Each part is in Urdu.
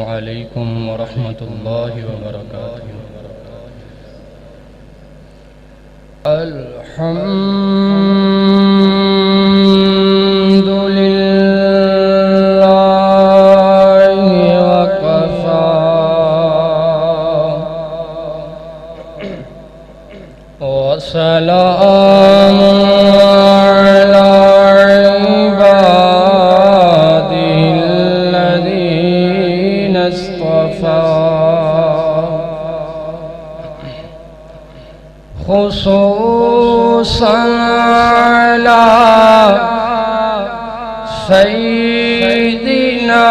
علیکم ورحمۃ اللہ وبرکاتہ۔ الحمد للہ وکفی وسلام علی عبادہ الذین اصطفی، خصوصاً علی سیدنا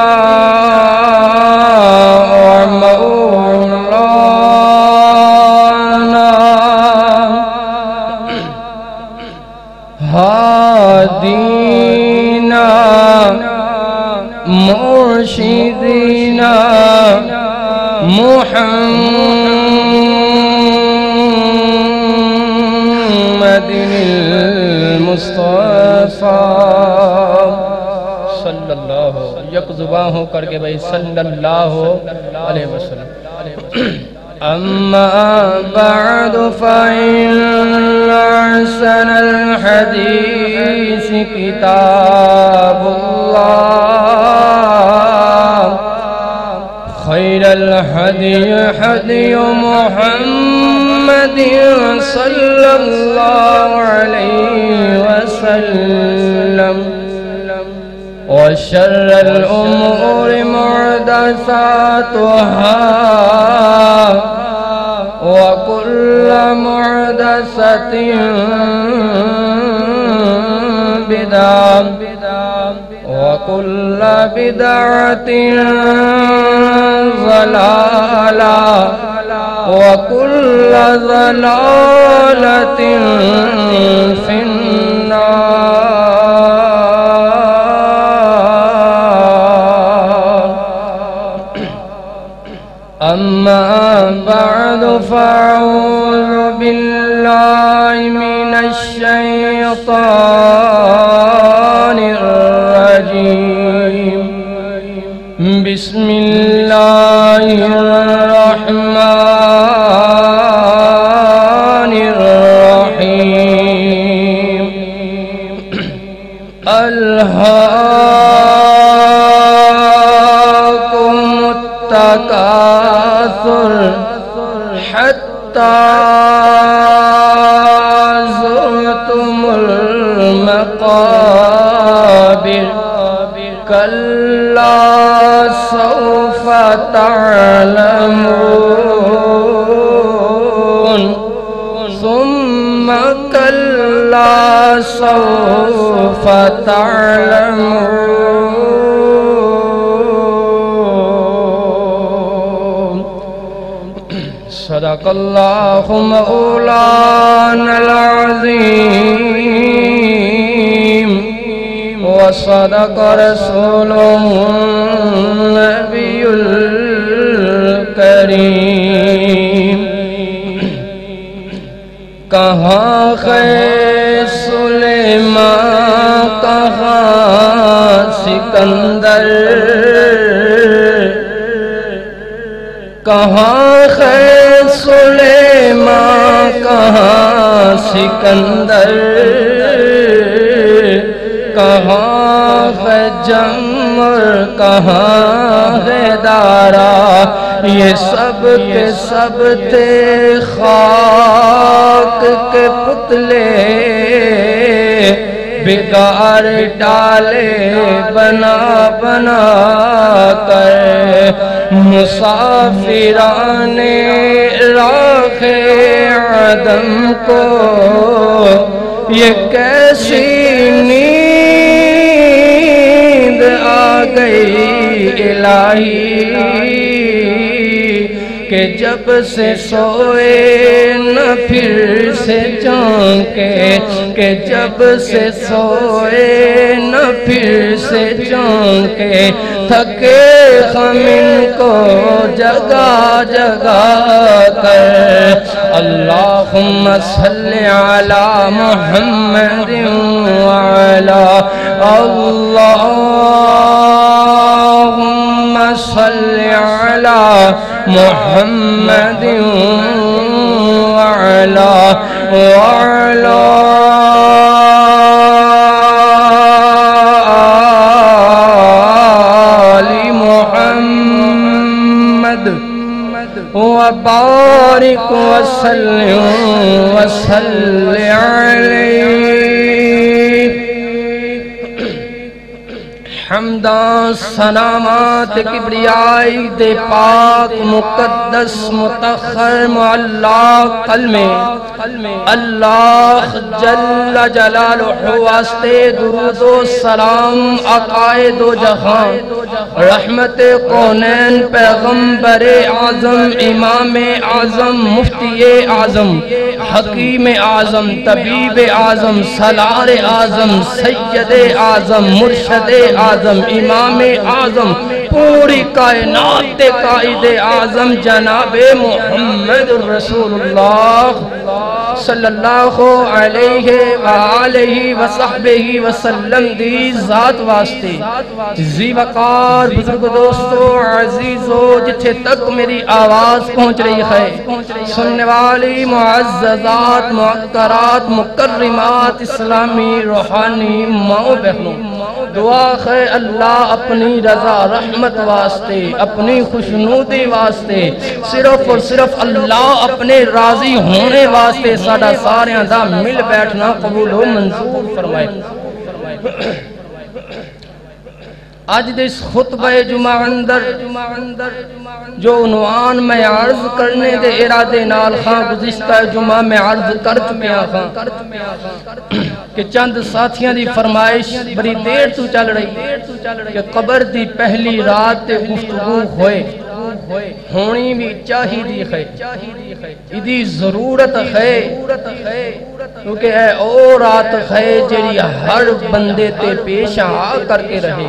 و مولانا ہادینا مرشدنا محمد المصطفیٰ صلی اللہ یک زبان ہو کر کے بھئی صلی اللہ علیہ وسلم۔ اما بعد فإن أحسن الحديث كتاب الله، خير الهدي هدي محمد صلى الله عليه وسلم، وشر الأمور محدثاتها، وكل محدثة بدعة، وكل بدعة ضلالة، وكل ضلالة في النار۔ أما بعد فأعوذ بالله من الشيطان الرجيم، بسم الله الرحمن الرحيم۔ ألهاكم التكاثر حتى زرتم المقابر، كلا سوف تعلمون، ثم كلا سوف تعلمون۔ صدق اللہ مولانا العظیم، وصدق رسوله النبی الکریم۔ کہاں خیر سلیمان، کہاں سکندر، کہاں خیر سلیمان، کہاں سکندر، کہاں ہے جمر، کہاں ہے دارا، یہ سب کے سب تھے خاک کے پتلے، بگاڑ ڈالے بنا بنا کر، مسافران راہ عدم کو یہ کیسی نیند آ گئی الہی، کہ جب سے سوئے نہ پھر سے چونکے، کہ جب سے سوئے نہ پھر سے چونکے، تھکے ہم ان کو جگا جگا کر۔ اللہم صلی علی محمد وعلی اللہم صلی علی محمد وعلی آل محمد وبارک وسلم علیہ حمداں سلامات کبریائی دے پاک مقدس متخر معلا قلمے اللہ جل جلالہ واسطے درود و سلام عقائد و جہاں رحمت کونین پیغمبر اعظم امام اعظم مفتی اعظم حکیم اعظم طبیب اعظم سالار اعظم سید اعظم مرشد اعظم امام اعظم پوری کائنات قائد اعظم جناب محمد رسول اللہ صلی اللہ علیہ وآلہ وصحبہ وسلم دی ذات واسطے زی وقار بزرگ دوستو عزیزو جتھے تک میری آواز پہنچ رہی ہے سننے والی معززات معقرات مکرمات اسلامی روحانی ماں بہنوں دعا ہے اللہ اپنی رضا رحمت واسطے اپنی خوشنودی واسطے صرف اور صرف اللہ اپنے راضی ہونے واسطے ساڑا ساریاں دا مل بیٹھنا قبول و منظور فرمائے آج دے اس خطبہ جمعہ اندر جو عنوان میں عرض کرنے دے ارادے نال خاں گزشتہ جمعہ میں عرض کر چکیا خاں کہ چند ساتھیاں دی فرمائش بڑی دیر تو چل رہی کہ قبر دی پہلی رات تے گفتگو ہوئے ہونی بھی چاہی دی ہے ادھی ضرورت ہے کیونکہ اے او رات ہے جری ہر بندے تے پیش آ کر کے رہے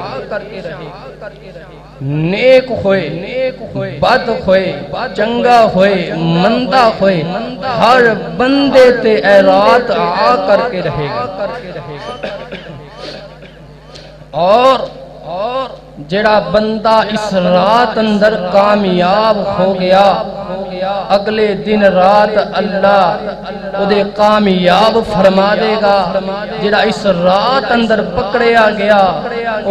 نیک ہوئے بد ہوئے چنگا ہوئے مندہ ہوئے ہر بندے تے اے رات آ کر کے رہے اور جڑا بندہ اس رات اندر کامیاب ہو گیا اگلے دن رات اللہ دے کامیاب فرما دے گا جڑا اس رات اندر پکڑیا گیا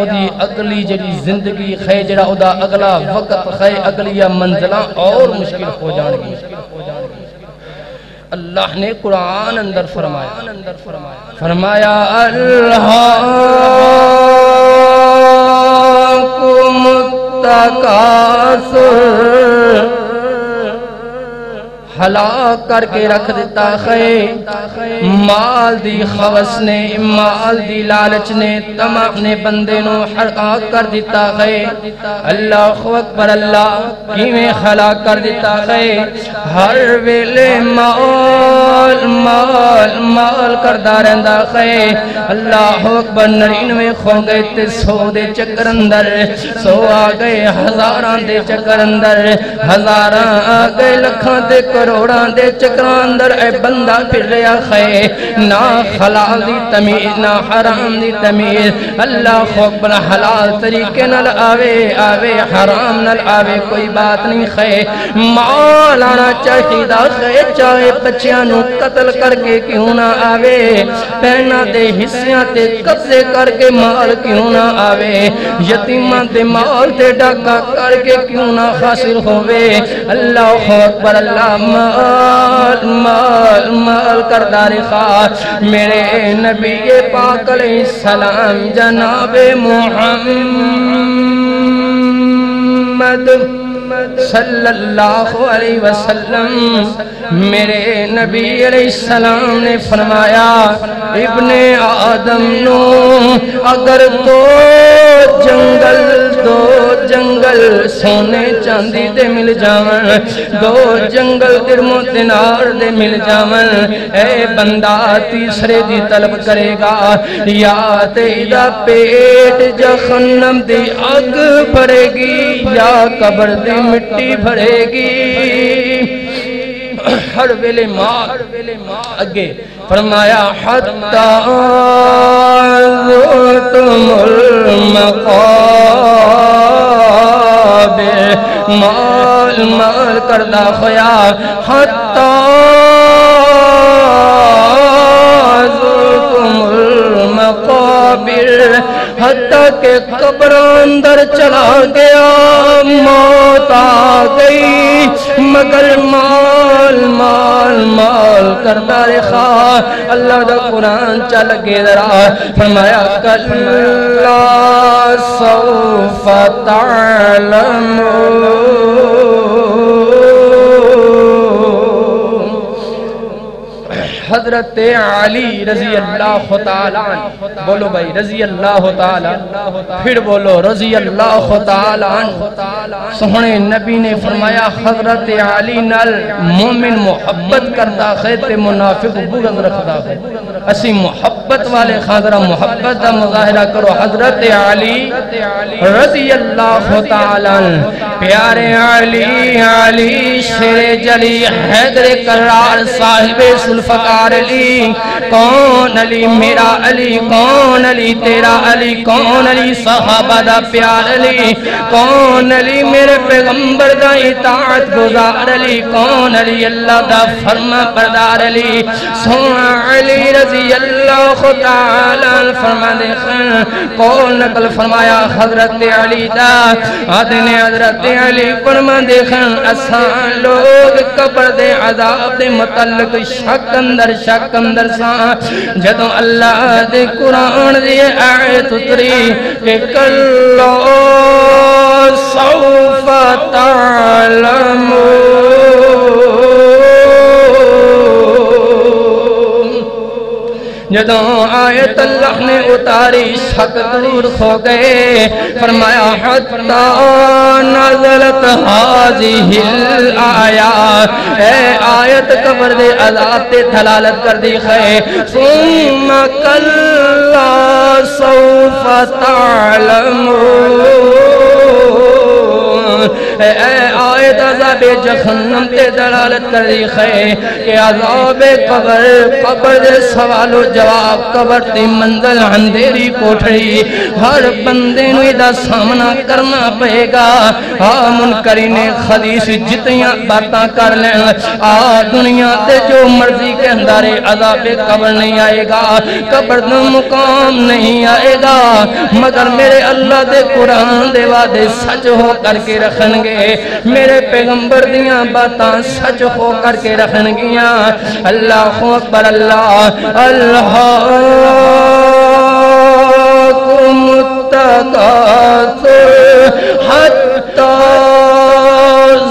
دی اگلی جڑی زندگی ہے جڑا دا اگلا وقت ہے اگلی منزلہ اور مشکل ہو جانگی اللہ نے قرآن اندر فرمایا اللہ تکاثر ہلاک کر کے رکھ دیتا ہے مال دی خوص نے مال دی لالچ نے طمع نے بندے نو ہلاک کر دیتا ہے اللہ اکبر اللہ کیویں ہلاک کر دیتا ہے ہر ویلے مال مال مال کردہ رہندا ہے اللہ اکبر 99 کھو گئے تے 100 دے چکر اندر 100 آ گئے ہزاراں دے چکر اندر ہزاراں آ گئے لکھاں دے کروڑاں دے چکراں اندر اے بندہ پھر رہا ہے نہ حلال دی تمیز نہ حرام دی تمیز اللہ اکبر حلال طریقے نال آوے حرام نال آوے کوئی بات نہیں ہے مال آنا چاہیدہ ہے چاہے بچیاں نو قتل کر کے کیوں نہ آوے پہنا دے حصیاں تے قبضے کر کے مال کیوں نہ آوے یتیماں دے مال تے ڈاکہ کر کے کیوں نہ حاصل ہوئے اللہ اکبر اللہ مال مال مال کردہ رکھا میرے نبی پاک علیہ السلام جناب محمد صلی اللہ علیہ وسلم میرے نبی علیہ السلام نے فرمایا ابن آدم نو اگر دو جنگل سونے چاندی دے مل جاون دو جنگل درم و دینار دے مل جاون اے بندہ تیسرے دی طلب کرے گا یا تیدہ پیٹ جہنم دی اگ بھرے گی یا قبر دی مٹی بھرے گی ہر ویلے مال اگے فرمایا حتی زرتم المقابر مقابر مال مال کردہ خویا حتی زرتم المقابر حتیٰ کہ قبر اندر چلا گیا موت آ گئی مگر مال مال مال کردہ رکھا اللہ دا قرآن چل گے ذرا فرمایا کلا سوف تعلمون حضرت علی رضی اللہ تعالیٰ بولو بھائی رضی اللہ تعالیٰ پھر بولو رضی اللہ تعالیٰ سونے نبی نے فرمایا حضرت علی نال مومن محبت کرتا خیر تے منافق بغض رکھتا خیر اسی محبت والے خاندرہ محبت دا مظاہرہ کرو حضرت علی رضی اللہ تعالیٰ پیارے علی علی شیر جلی حیدر کرار صاحب سلفقار علی کون علی میرا علی کون علی تیرا علی کون علی صحابہ دا پیار علی کون علی میرے پیغمبر دا اطاعت گزار علی کون علی اللہ دا فرما بردار علی سونا علی رضی اللہ تعالیٰ فرما دیکھیں کون نقل فرمایا حضرت علی دا آدھنے حضرت علی فرما دیکھیں اسان لوگ قبر دے عذاب دے متعلق شک اندر ساں جدوں اللہ دے قرآن دے آیت اتری کہ کلو سوف تعلمون جدوں آیت اللہ نے اتاری شک دور ہو گئے فرمایا حتی نزلت حاضی الآیات اے آیت قبر دے عذاب تے دلالت کر دی خے ثم کلا سوف تعلمون اے آیت عذاب جہنم تے دلالت کر دی خے کہ عذاب قبر دے سوال و جواب قبر تے منزل اندھیری کوٹھڑی ہر بندے نو دا سامنا کرنا پہے گا منکرین خدیث جتیاں باتاں کر لیں دنیا تے جو مرضی کے اندارے عذاب قبر نہیں آئے گا قبر دا مقام نہیں آئے گا مگر میرے اللہ دے قرآن دے وعدے سچ ہو کر کے رکھن گے میرے پیغمبر دیاں باتاں سچ ہو کر کے رکھن گیاں اللہ اکبر اللہ اللہ التکاثر حتی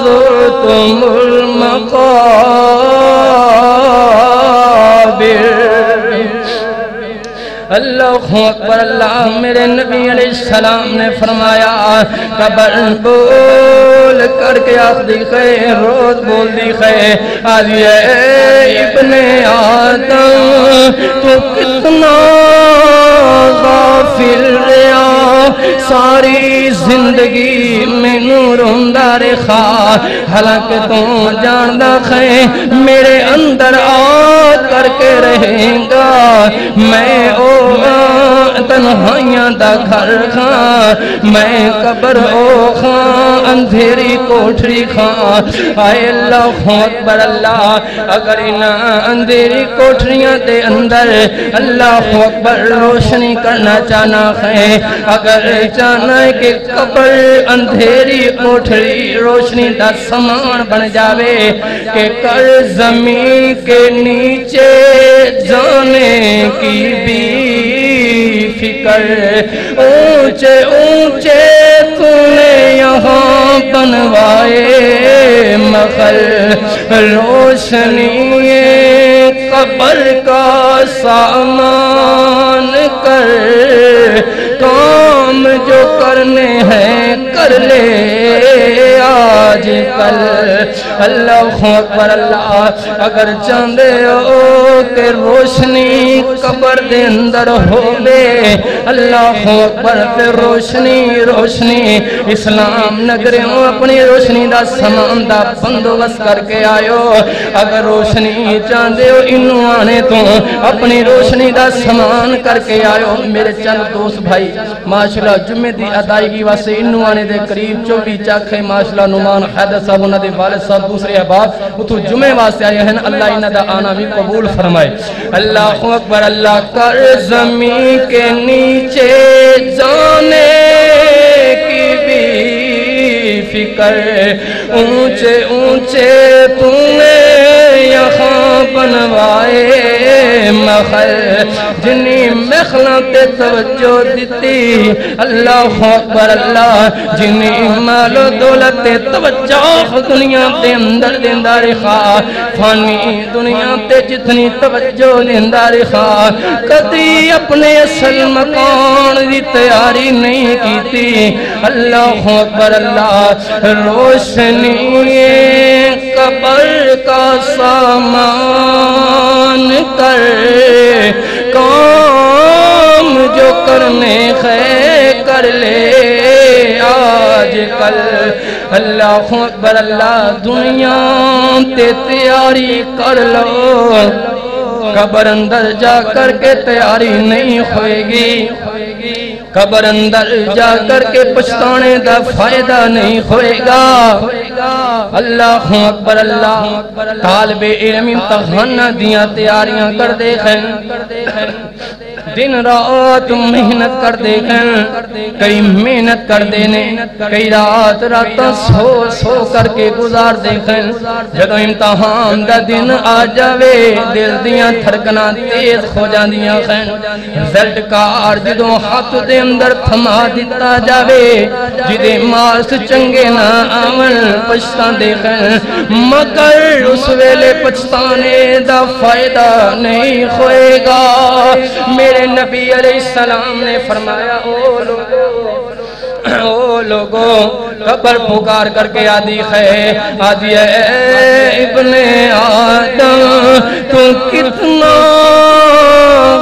زرتم المقابر اللہ اکبر اللہ میرے نبی علیہ السلام نے فرمایا قبر بول کر کے آخ دی خیر روز بول دی خیر آجی اے ابن آدم تو کتنا غافل رہا ساری زندگی میں نورندہ رکھا حالانکہ تو جاندہ خیر میرے اندر آ کر کے رہیں گا میں او تنہائیاں دا گھر خاں میں قبر او خاں اندھیری کوٹھری خاں آئے اللہ اکبر اللہ اگر انہاں اندھیری کوٹھریاں دے اندر اللہ اکبر روشنی کرنا چاہنا ہے اگر چاہنا ہے کہ قبر اندھیری کوٹھری روشنی دا سامان بن جاوے کہ کر زمین کے نیچے جانے کی بھی فکر اونچے اونچے تو نے یہاں بنوائے مخل روشنی قبر کا سامان کر کام جو کرنے ہیں کر لے آج کر کل اللہ اکبر اللہ اگر چاندے ہو کہ روشنی قبر دے اندر ہوئے اللہ اکبر تے روشنی روشنی اسلام نگریوں اپنی روشنی دا سامان دا بندوبست کر کے آئیو اگر روشنی چاندے ہو انہوں آنے تو اپنی روشنی دا سامان کر کے آئیو میرے چند دوست بھائی ماشاءاللہ جمعہ دی ادائیگی واسے انہوں آنے دے قریب 24 چاکھے ماشاءاللہ نعمان حیدر صاحب انہوں دے والد صاحب دوسرے احباب وہ تو جمعہ واسے آئے ہیں اللہ انہوں دا آنا بھی قبول فرمائے اللہ اکبر اللہ کر زمین کے نیچے جانے کی بھی فکر اونچے اونچے تم نے یہاں بنوائے مخل جنہی مخلات توجہ دیتی اللہ اکبر اللہ جنہی مال و دولت توجہ دنیا تے اندر دیندہ رکھا فانی دنیا تے جتنی توجہ دیندہ رکھا کدی اپنے اصل مکان دی تیاری نہیں کی تھی اللہ اکبر اللہ روشنی قبر کا سامان کر کام جو کرنے خیر کر لے آج کل اللہ اکبر اللہ دنیا تے تیاری کر لو قبر اندر جا کر کے تیاری نہیں ہوئے گی قبر اندر جا کر کے پچھتانے دا فائدہ نہیں ہوئے گا اللہ اکبر اللہ طالب علم امتحان دیاں تیاریاں کر دیکھیں دن رات محنت کر دیکھیں کئی محنت کر دینے کئی رات راتاں سو سو کر کے گزار دیکھیں جب امتحان دا دن آ جاوے دل دیاں تھرکنا تیز ہو جاندیاں خیں رزلٹ کار جدوں ہاتھ دے اندر تھما دیتا جاوے جدے مارس چنگے نہ آمن پچھتان دیکھیں مگر اس ویلے پچھتانے دا فائدہ نہیں ہوئے گا میرے نبی علیہ السلام نے فرمایا او لوگوں قبر پکار کر کے آدھی ہے آدھی ہے ابن آدم تو کتنا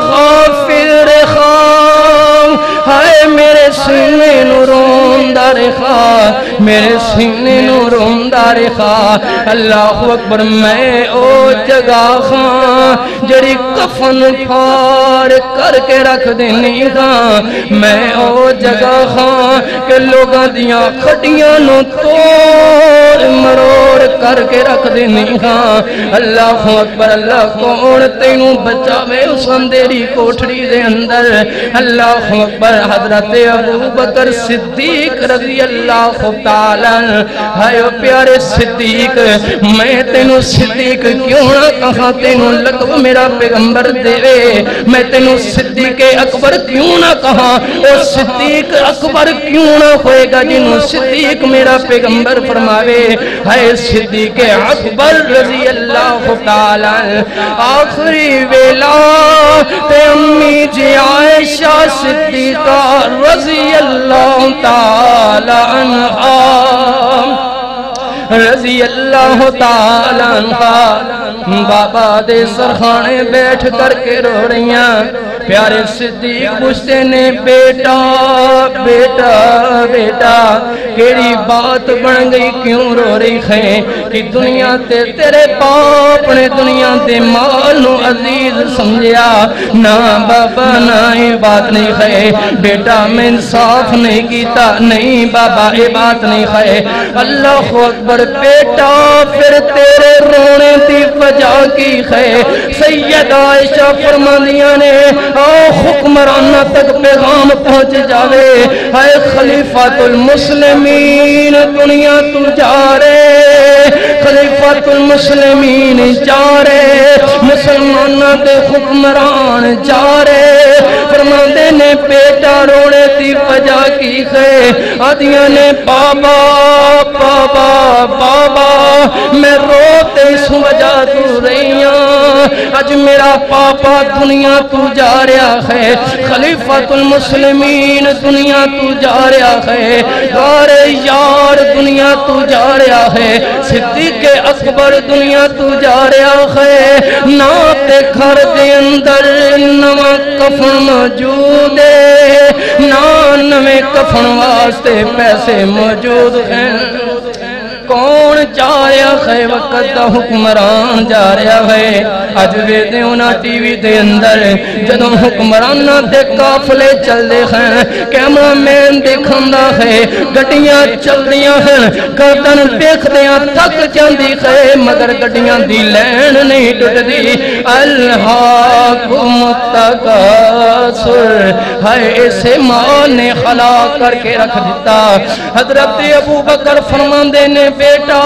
غافل خام ہائے میرے سینے نو روندہ رکھا میرے سینے نو روندہ رکھا اللہ اکبر میں او جگہ خان جڑی کفن پھار کر کے رکھ دینی خان میں او جگہ خان کہ لوگاں دیاں کھٹیاں نو توڑ مروڑ کر کے رکھ دینی خان اللہ اکبر اللہ کون تینوں بچاوے اس اندھیری کوٹھڑی دے اندر اللہ اکبر حضرت ابو بکر صدیق رضی اللہ تعالیٰ ہائے پیارے صدیق میں تینوں صدیق کیوں نہ کہا تینوں لقب میرا پیغمبر دے میں تینوں صدیق اکبر کیوں نہ کہا او صدیق اکبر کیوں نہ ہوئے گا جنہوں صدیق میرا پیغمبر فرماوے ہائے صدیق اکبر رضی اللہ تعالیٰ آخری ویلا تے امی جی عائشہ صدیقہ رضی اللہ تعالیٰ عنہ رضی اللہ تعالیٰ عنہ بابا دے سرخانے بیٹھ کر کے رو رہیاں پیارے صدیق پوچھتے نے بیٹا بیٹا بیٹا کیڑی بات بن گئی کیوں رو رہی ہے کہ دنیا تے تیرے باپ نے دنیا تے مال نو عزیز سمجھیا نا بابا نا یہ بات نہیں ہے بیٹا میں انصاف نہیں کیتا نہیں بابا یہ بات نہیں ہے اللہ اکبر بیٹا پھر تیرے رونے دی وجہ کی ہے سید عائشہ فرماندیاں نے حکمرانہ تک پیغام پہنچ جاوے اے خلیفۃ المسلمین دنیا تو جا رہے خلیفۃ المسلمین جا رہے مسلمانہ دے حکمران جا رہے فرماندے نے بیٹا رونے دی وجہ کی ہے آدھیاں نے بابا بابا بابا میں روتے اس وجہ تو رہیاں اج میرا پاپا دنیا تو جا رہا ہے خلیفۃ المسلمین دنیا تو جا رہا ہے غار یار دنیا تو جا رہا ہے صدیق اکبر دنیا تو جا رہا ہے نا تے گھر دے اندر نواں کفن موجود ہے نا نویں کفن واسطے پیسے موجود ہیں کون جا رہا ہے وقت دا حکمران جا رہا ہے اج ویدے ہونا ٹی وی دے اندر جدوں حکمراناں دے قافلے چل دے ہیں کیمرہ مین دیکھندا ہے گڈیاں چل دیاں ہیں گردن دیکھدیاں تھک جاندی ہے مگر گڈیاں دی لین نہیں ٹٹدی الہاکم التکاثر ہائے اسے ماں نے خلا کر کے رکھ دیتا حضرت ابو بکر فرماندے نے بیٹا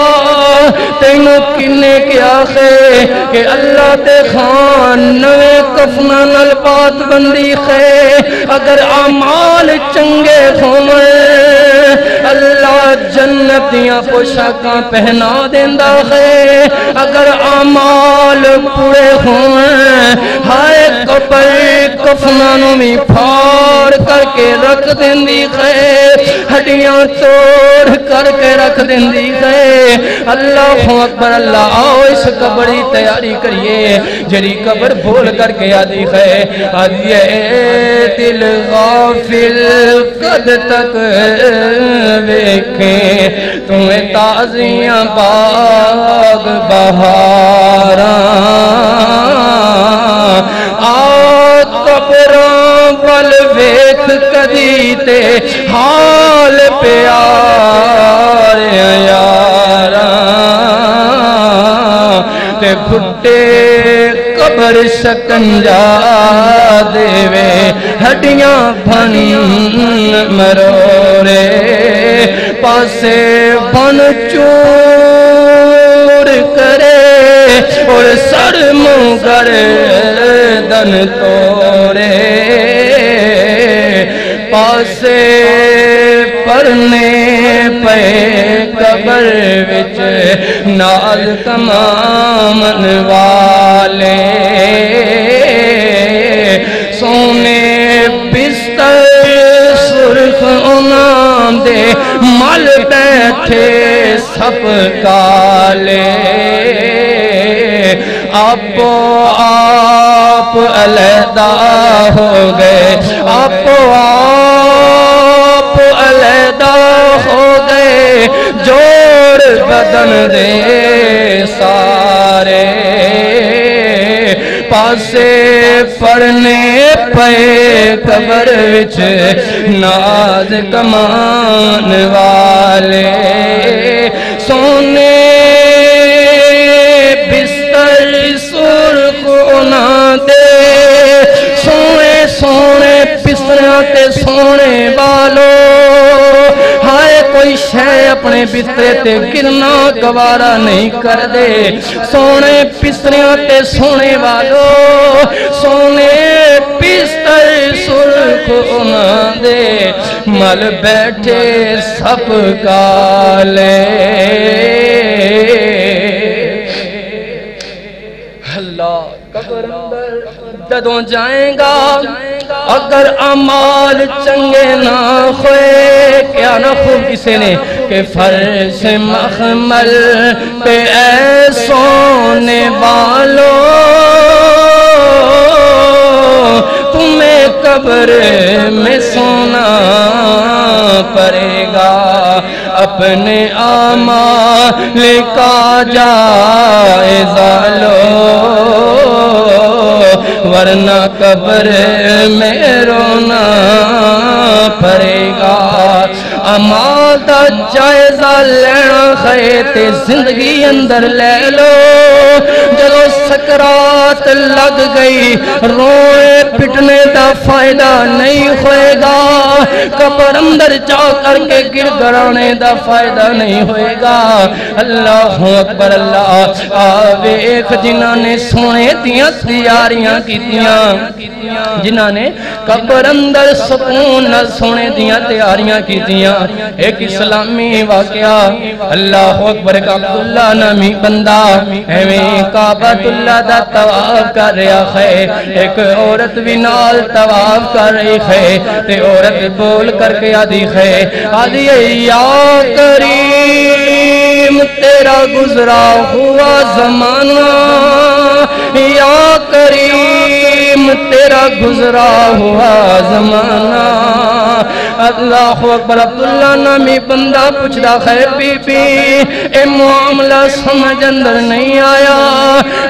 تینوں کنے کیا ہے کہ اللہ دے خان نوے کفنہ نل پات بندی ہے اگر اعمال چنگے ہوئے اللہ جنت دیاں پوشاکاں پہنا دیندہ ہے اگر اعمال پورے ہوئے ہائے قبر کفنہ نوی پھاڑ کر کے رکھ دیندی ہے ہڈیاں توڑ کر کے رکھ دیندی ہے اللہ اکبر اللہ آؤ اس قبری تیاری کریے جری قبر بھول کر کے آدھی ہے آدھی ہے دل غافل قد تک ویکھیں تمہیں تازیاں باغ بہاراں آ قبراں بل ویکھ کدی تے حال پیار یاراں تے گھٹے قبر شکنجا دیوے ہڈیاں بھن مرورے پاسے بھن چور کرے اور سر مگر دن توڑے پاسے پرنے پہ قبر وچ نال تمامن والے سونے بستر سرخ انہاں دے مل بیٹھے سب کالے آپ علیحدہ ہو گئے آپ علیحدہ ہو گئے جوڑ بدن دے سارے پاسے پڑھنے پے قبر وچ ناز کمان والے سونے بستر سرخ انہاں دے سونے سونے بستریاں تے سونے والو ہائے کوئی شے اپنے بسترے تے گرنا گوارا نہیں کر دے سونے بستریاں تے سونے والو سونے بستر سرخ انہاں دے مل بیٹھے سب کالے اللہ قبر اندر جدوں جائیں گا اگر اعمال چنگے نہ ہوئے کیا نہ خوب کسے نے کہ فرش مخمل پہ اے سونے والو تمہیں قبر میں سونا پڑے گا اپنے اعمال کا جائزہ لو ورنہ قبر میں رونا پڑے گا اعمال دا جائزہ لینا ہے تے زندگی اندر لے لو جلو سکرات لگ گئی روئے پٹنے دا فائدہ نہیں ہوئے گا قبر اندر جا کر کے گر گرانے دا فائدہ نہیں ہوئے گا اللہ اکبر اللہ آوے ایک جنہاں نے سونے دیاں تیاریاں کیتیاں جنہاں نے قبر اندر سکون نہ سونے دیاں تیاریاں کیتیاں ایک اسلامی واقعہ اللہ اکبر ایک عبداللہ نامی بندہ ایویں کعبۃ اللہ دا طواف کر رہا ہے ایک عورت بھی نال طواف کر رہی ہے تے عورت بول کر کے آدھی ہے آدھی یا کریم تیرا گزرا ہوا زمانہ یا کریم تیرا گزرا ہوا زمانہ اللہ اکبر عبداللہ نامی بندہ پوچھدا ہے بی بی اے معاملہ سمجھ اندر نہیں آیا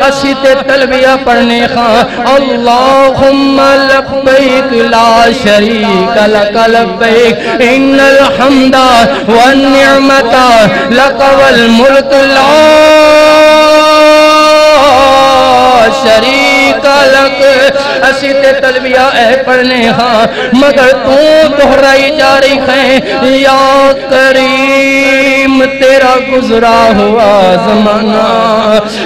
اسی تے تلبیہ پڑھنے خواہ اللہم لبیک لا شریک لک لبیک ان الحمد والنعمت لک والملک لا شریک لک اسی تے تلبیہ اے پڑھنے ہاں مگر تو دہرائی جا رہی ہے یا کریم تیرا گزرا ہوا زمانہ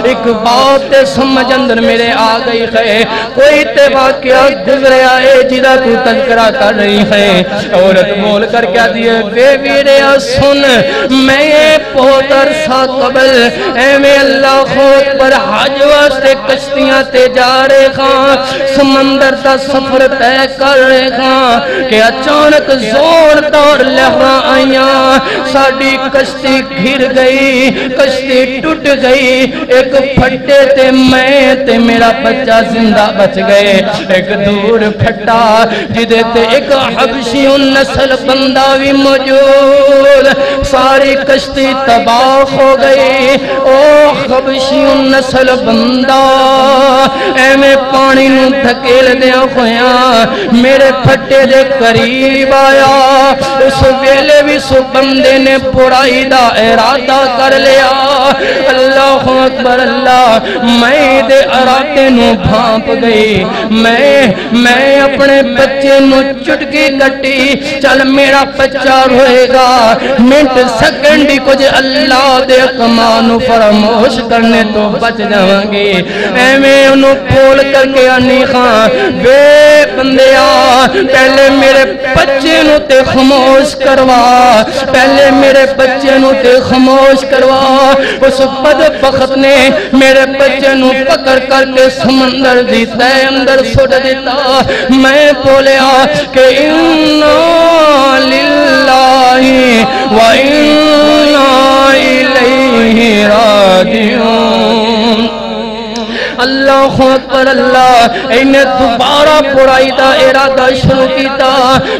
ایک بات سمجھ اندر میرے آ گئی ہے کوئی تے واقعہ گزرے آئے جدہ تو تذکرہ کر رہی ہے عورت بول کر کیا دیئے بے ویریا سن میں پوتر سا قبل اے میں اللہ خود پر حج واسطے کشتیاں تے جا رہے خاں سمندر تا سفر تے کر رہے خاں کہ اچانک زوردار لہراں آئیاں ساڑی کشتی گھر گئی کشتی ٹوٹ گئی ایک پھٹے تے میں تے میرا بچہ زندہ بچ گئے ایک دور پھٹا جدے تے ایک حبشی نسل بندہ بھی موجود ساری کشتی تباہ ہو گئی او حبشی نسل بندہ اے میں پانی نو دھکیل دیا ہویا میرے پھٹے دے قریب آیا اس ویلے بھی سو بندے نے برائی دا ارادہ کر لیا اللہ اکبر اللہ میں دے ارادے نو بھانپ گئی میں اپنے بچے نو چٹکی کٹی چل میرا بچہ روئے گا منٹ سیکنڈی کچھ اللہ دے کمانو فراموش کرنے تو بچ جاؤں گی اے میں انہوں پھول کر کے آنی خان بے بندیا پہلے میرے بچے نو تے خاموش کروا پہلے میرے بچے نو تے خاموش کروا اس بدبخت نے میرے بچے نو پکڑ کر کے سمندر دیتا ہے اندر سوڑ دیتا میں بولیا کہ اِنَّا لِلَّهِ وَإِنَّا إِلَيْهِ راجعون اللہ اکبر اللہ انہیں دوبارہ برائی دا ارادہ شروع کیتا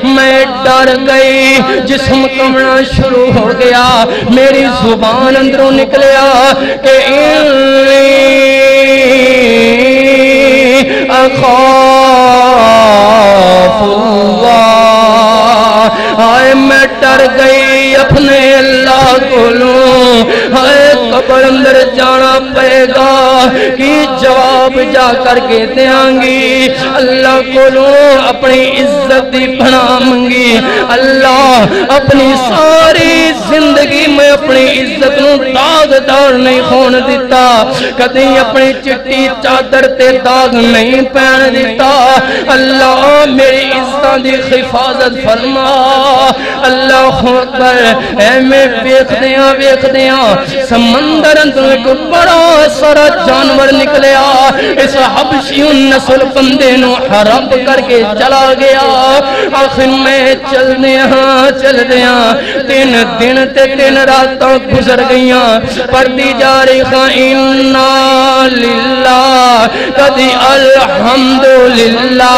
میں ڈر گئی جسم کمنا شروع ہو گیا میری زبان اندروں نکلیا کہ اخاف اللہ آئے میں ڈر گئی اپنے اللہ کو لوں آئے قبر اندر جانا پڑے گا کہ جواب جا کر کے دیانگی اللہ کو لوں اپنی عزت دی بنا منگی اللہ اپنی ساری زندگی میں اپنی عزت نو داغ دار نہیں خون دیتا کدیں اپنی چٹی چادر تے داغ نہیں پہن دیتا اللہ میری عزت دی حفاظت فرما اللہ اکبر اے میں بیخ دیاں سمندر اندر ایک بڑا سارا جانور نکلیا اس حبشی نسل بندے نو حرب کر کے چلا گیا آخر میں چل دیاں 3 دن تے 3 راتوں گزر گئیاں پڑھتی جا رہی خائنہ للہ کدی الحمدللہ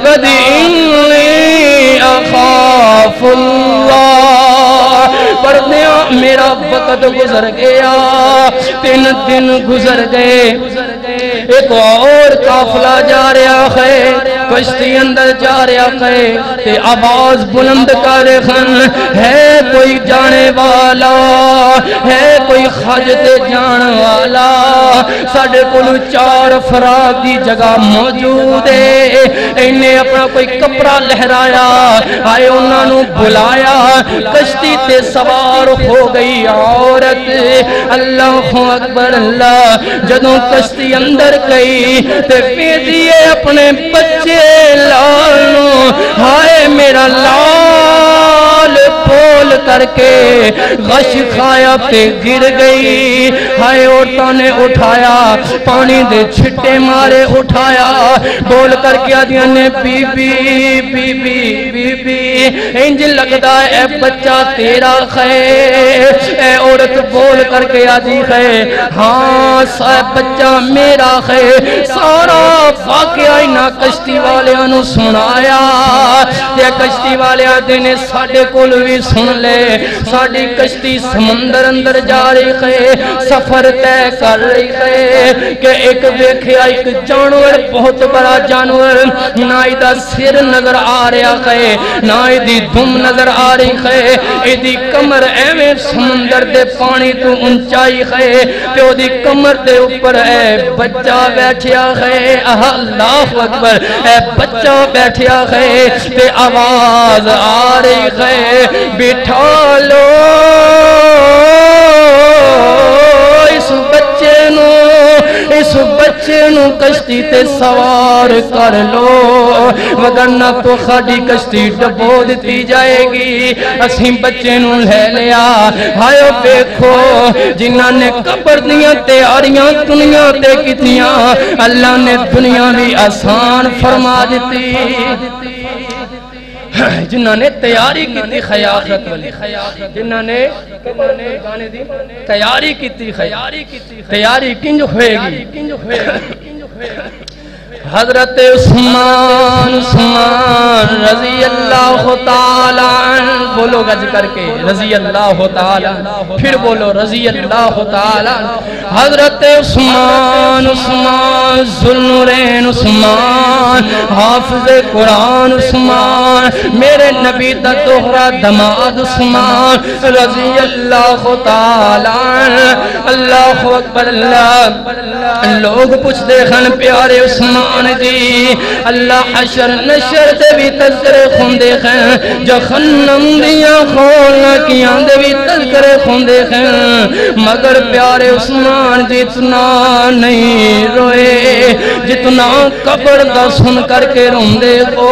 کدی انی اخاف اللہ پڑھنے میرا وقت گزر گیا 3 دن گزر گئے ایک اور قافلہ جا رہا ہے کشتی اندر جا رہا ہے تے آواز بلند کر ہے کوئی جانے والا ہے کوئی خج تے جان والا ساڈے کول 4 افراد دی جگہ موجود ہے انہیں اپنا کوئی کپڑا لہرایا آئے انہاں نو بلایا کشتی تے سوار ہو گئی عورت اللہ اکبر اللہ جدوں کشتی اندر گئی تے پیدیے اپنے بچے لالوں ہائے میرا لال پول کر کے غش کھایا پہ گر گئی ہائے عورتوں نے اٹھایا پانی دے چھٹے مارے اٹھایا بول کر کے آدھیاں نے بی بی بی بی بی بی انج لگتا ہے اے بچہ تیرا خیر اے عورت بول کر کے آدھی خیر ہاں بچہ میرا خیر سارا واقعہ انہاں کشتی والے انہوں سنایا تے کشتی والے آدھے نے ساڑھے کول بھی سن لے ساڑھی کشتی سمندر اندر جا رہی ہے سفر تے کر رہی ہے کہ ایک دیکھیا ایک جانور بہت بڑا جانور نائی دا سر نظر آ رہا ہے نائی دی دم نظر آ رہی ہے ایدی کمر ایویں سمندر دے پانی تو انچائی ہے تے او دی کمر دے اوپر اے بچہ بیٹھیا ہے اللہ اکبر اے بچہ بیٹھیا ہے تے آواز آ رہی ہے بٹھا لو اس بچے نو کشتی تے سوار کر لو وگرنہ تو خاڑی کشتی ڈبو دیتی جائے گی اسیں بچے نو لے لیا ہائیو بیکھو جنہاں نے قبر دیاں تیاریاں دنیا تے کتنیاں اللہ نے دنیا بھی آسان فرما دیتی جنہاں نے تیاری کی تھی خیاخت والی جنہاں نے تیاری کی تھی تیاری کنج ہوئے گی حضرت عثمان رضی اللہ تعالیٰ بولو گج کر کے رضی اللہ تعالیٰ پھر بولو رضی اللہ تعالیٰ حضرت عثمان ذوالنورین عثمان حافظ قرآن عثمان میرے نبی دا دوہرا دماد عثمان رضی اللہ تعالیٰ اللہ اکبر اللہ لوگ پوچھ دیکھن پیارے عثمان جی اللہ حشر نشر دے بھی تذکرے خون دیکھیں جہنم دیاں کھولنا کیاں دے بھی تذکرے خون دیکھیں مگر پیارے عثمان جتنا نہیں روئے جتنا قبر دا سن کر کے رون دے کو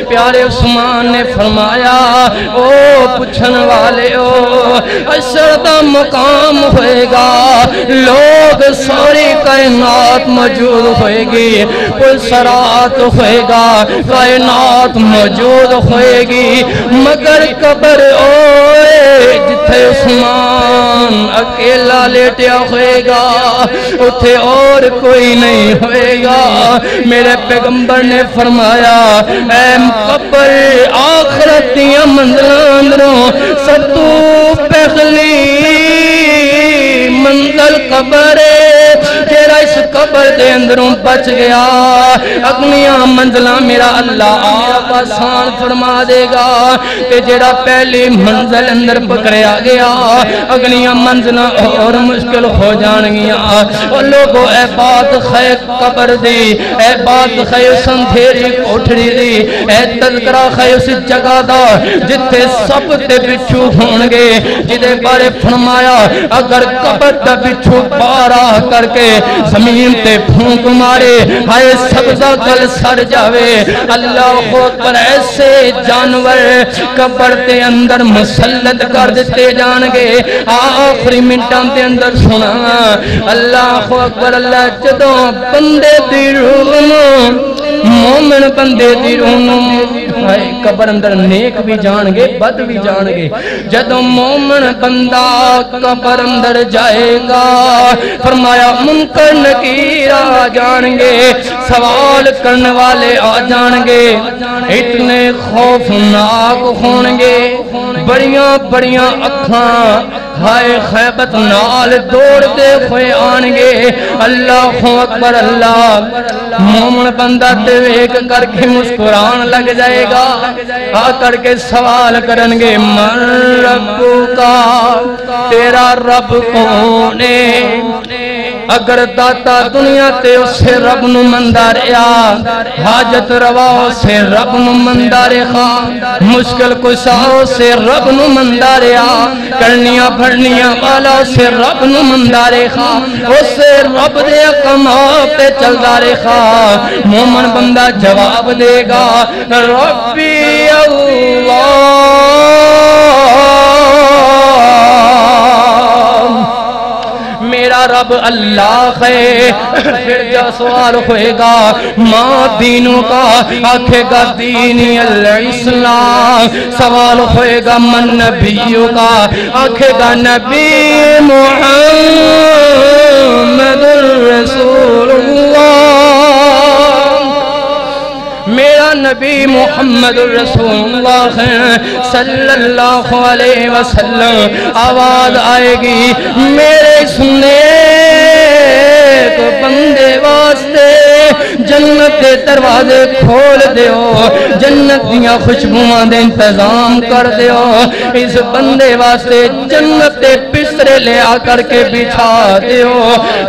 پیارے عثمان نے فرمایا او پوچھن والے او حشر دا مقام ہوئے گا لوگ ساری کائنات موجود ہوئے گی پل سرات ہوئے گا کائنات موجود ہوئے گی مگر قبر اوئے جتھے عثمان اکیلا لیٹیا ہوئے گا اتھے اور کوئی نہیں ہوئے گا میرے پیغمبر نے فرمایا اے قبر آخرت دیا منزلان اندروں ستو پہلی منزل قبر تیرا اس قبر دے اندروں بچ گیا اگنیاں منزلہ میرا اللہ آپ آسان فرما دے گا کہ جیڑا پہلی منزل اندر پکڑیا گیا اگنیاں منزلہ اور مشکل ہو جان گیا اور لوگوں اے بات خیر قبر دی اے بات خیر سندھیری کوٹھڑی دی اے تذکرہ خیر اس جگہ دا جتے سب تے بچھو ہونگے جدے بارے فرمایا اگر قبر دا بچھو بارا کر کے زمین تے پھونک مارے ہائے سبزہ کل سر جاوے اللہ اکبر ایسے جانور قبر تے اندر مسلط کر دیتے جانگے آخری منٹان تے اندر سنا اللہ اکبر اللہ جدوں بندے دی روح مومن بندے دی روح قبر اندر نیک بھی جانگے بد بھی جانگے جدوں مومن بندہ قبر اندر جائے گا فرمایا منکر نکیر آ جانگے سوال کرنے والے آ جانگے اتنے خوفناک ہونگے بڑیاں بڑیاں اکھاں ہائے خیبت نال دوڑ دے ہوئے آنگے اللہ اکبر اللہ مومن بندہ تے ویک کر کے مسکران لگ جائے گا آ کر کے سوال کرنگے من ربو کا تیرا رب کونے اگر داتا دنیا تے اسے رب نو منداریا حاجت روا اسے رب نو منداریا مشکل کشا اسے رب نو منداریا کرنیاں بھرنیاں والا اسے رب نو منداریا اسے رب دے کماب تے چل داریا مومن بندہ جواب دے گا ربی اللہ میرا رب اللہ ہے پھر جو سوال ہوئے گا ماں دینوں کا آکھے گا دینی الاسلام سوال ہوئے گا من نبیوں کا آکھے گا نبی محمد رسول اللہ میرا نبی محمد رسول اللہ صلی اللہ علیہ وسلم آواز آئے گی میرے سنے کو بندے واسطے جنت دے دروازے کھول دیو جنت دیاں خوشبوئاں دے انتظام کر دیو اس بندے واسطے جنت دے بسترے لے آ کر کے بچھا دیو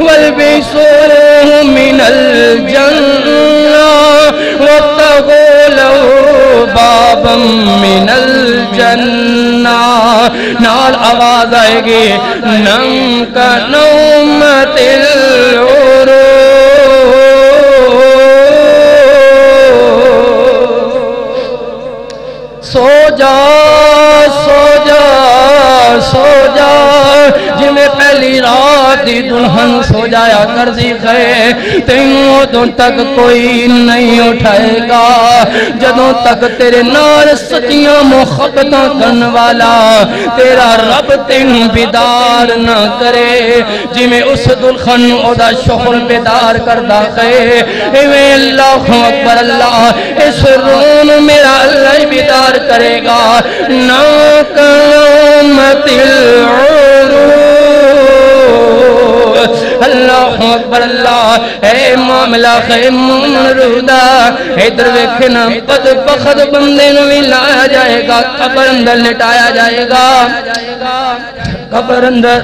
والبسوہ من الجنہ واتقوا لو بابا من الجنہ نال آواز آئے گی نم کا نومت العروج سو جا سو جا سو جا جنہیں پہلی رات دی دلہن سو جایا کر دی گئے تینوں دن تک کوئی نہیں اٹھائے گا جدوں تک تیرے نال سچیاں محبتاں کرن والا تیرا رب تینوں بیدار نہ کرے جنہیں اس دلہن او دا شوہر بیدار کردہ گئے ایویں اللہ اکبر اللہ اس روم میرا اللہ بیدار کرے گا نا قیامت العروج اللہ اکبر اللہ اے معاملہ خیمون رودا ادھر ویکھنا بدبخت بندے نو بھی لایا جائے گا قبر اندر لٹایا جائے گا قبر اندر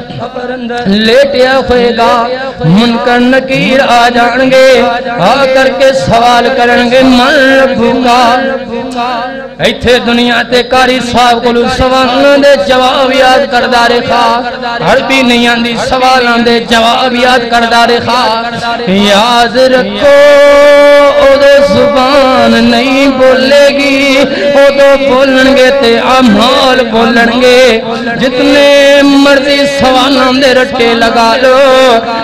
لیٹیا ہوئے گا منکر نکیر آ جانگے آ کر کے سوال کرنگے من ربو کا ایتھے دنیا تے کاری صاحب کو سوالان دے جواب یاد کردہ رکھا عربی نہیں آندی سوالان دے جواب یاد کردہ رکھا یاد رکھو او دے زبان نہیں بولے گی او دو بولنگے تے عمال بولنگے جتنے مرضی سوالان دے رٹے لگا لو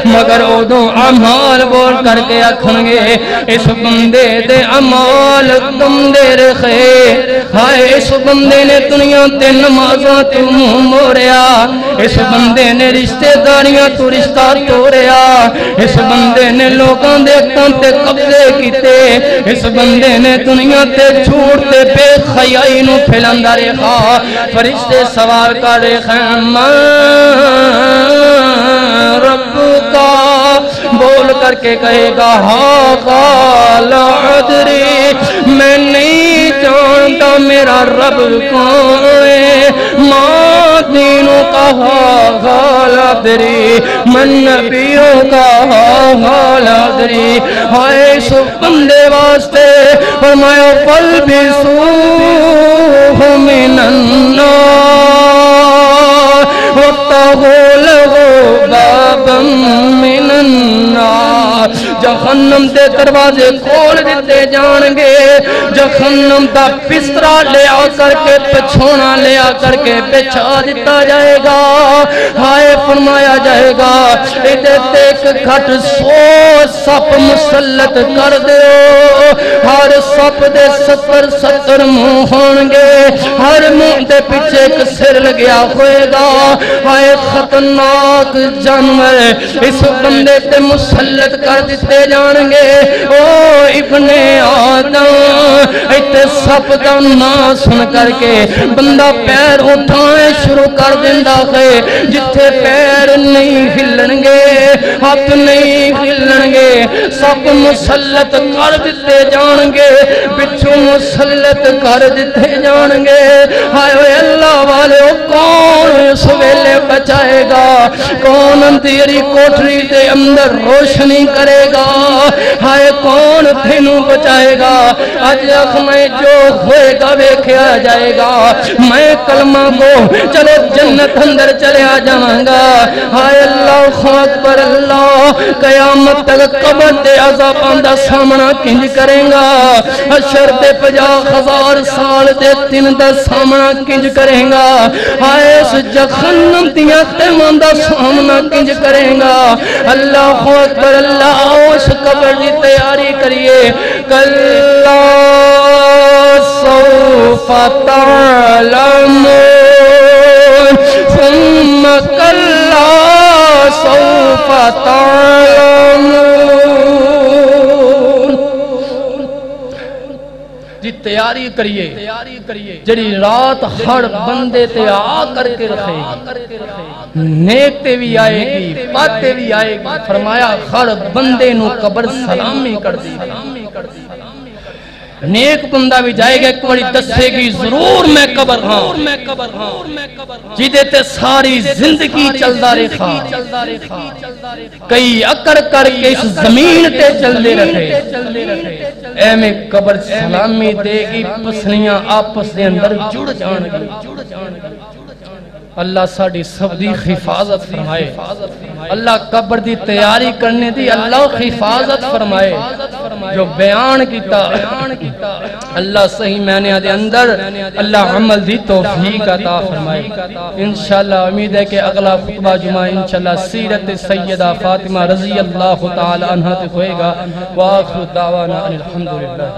مگر او دو عمال بول کر کے اکھنگے اس بندے دے عمال تم دے رکھے ہائے اس بندے نے دنیا تے نمازاں تو موریا اس بندے نے رشتہ داریاں تو رشتہ توڑیا اس بندے نے لوگاں دے تے قبضے کیتے اس بندے نے دنیا تے جھوٹ تے بے خیائی نو پھیلاندا رہا فرشتے سوال کر رہے رب کا بول کر کے کہے گا ہاں قال عدری میں نہیں جانتا میرا رب کون ہے ماں دینوں کا ہاں قال عدری من نبیوں کا ہاں قال عدری ہائے اس بندے واسطے فرمایا فالبسوہ من النار واتقوا له بابا من النار جہنم دے دروازے کھول دیتے جانگے جہنم دا بسترا لے آ کر کے پچھونا لے آ کر کے بچھا دیتا جائے گا ہائے فرمایا جائے گا ادھر ایک گھٹ 100 سپ مسلط کر دیو ہر سپ دے 70 منہ ہونگے، ہر منہ دے پیچھے ایک سر لگیا ہوئے گا۔ ہائے خطرناک جانور اس بندے تے مسلط کر دیتے جانگے۔ او ابن آدم ایتے سپ دا نام سن کر کے بندہ پیر اٹھائیں شروع کر دیندہ ہے۔ جتھے پیر نہیں ہلنگے، ہاتھ نہیں ہلنگے، سپ مسلط کر دیتے جانگے، بچھو مسلط کر دیتے جانگے۔ ہائے اللہ والے کون اس ویلے بچائے گا؟ کون اندھیری کوٹری دے اندر روشنی کرے گا؟ ہائے کون تینوں بچائے گا؟ آج میں جو ہوئے گا ویکھیا جائے گا، میں کلمہ کو چلو جنت اندر چلے آ جاؤں گا۔ ہائے اللہ اکبر اللہ، قیامت تک قبر دے عذاباں دا سامنا کنج کریں گا؟ حشر دے 50,000 سال دے دن دا سامنا کنج کریں گا؟ ہائے اس جہنم دیاں تیماں دا سامنا کنج کریں گا؟ اللہ اکبر اللہ، اس قبر دی تیاری کریے۔ کلا سوف تعلمون ثم کلا سوف تعلمون۔ جی تیاری کریے، جڑی رات ہر بندے تے آ کر کے رکھے گی، نیک تے بھی آئے گی، بد تے بھی آئے گی۔ فرمایا ہر بندے نو قبر سلامی کر دی۔ نیک بندہ بھی جائے گا، ایک بڑی دسے گی ضرور میں قبر ہاں، جیدے تے ساری زندگی چلدا رکھا، کئی اکر کر کے اس زمین تے چل دے رکھے۔ اے میں قبر سلامی دے گی، پسلیاں آپس دے اندر جڑ جان گی۔ اللہ ساڑی سب دی حفاظت فرمائے، اللہ قبر دی تیاری کرنے دی اللہ حفاظت فرمائے۔ جو بیان کیتا اللہ صحیح معنی دے اندر اللہ عمل دی توفیق عطا فرمائے۔ انشاءاللہ امید ہے کہ اگلا خطبہ جمعہ انشاءاللہ سیرت سیدہ فاطمہ رضی اللہ تعالی عنہ تے ہوئے گا۔ وآخر دعوانا الحمدللہ۔